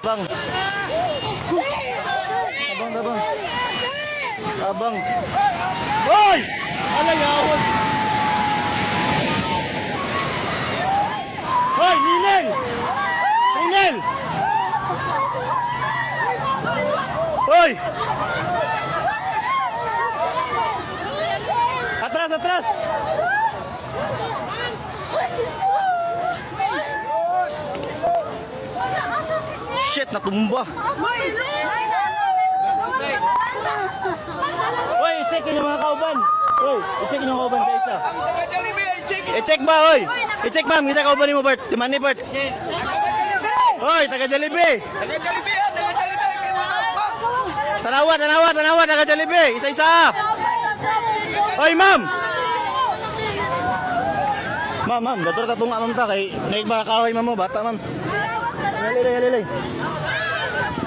Abang. Abang. Abang. Hoy! Ano yawon? Hoy, Ninel! Ninel! Hoy! Atras! Shit, natumba. Hoy, i-check yung mga kauban. Hoy, i-check yung kauban sa isa. I-check ba, hoy? I-check ma'am, isa kauban mo, Bert. Timani, Bert. Hoy, taga Jollibee. Tanawa, taga Jollibee. Isa-isa. Hoy, ma'am. Ma'am, dator tatunga ma'am ta kay naik baka kahoy ma'am mo, bata ma'am. Lili.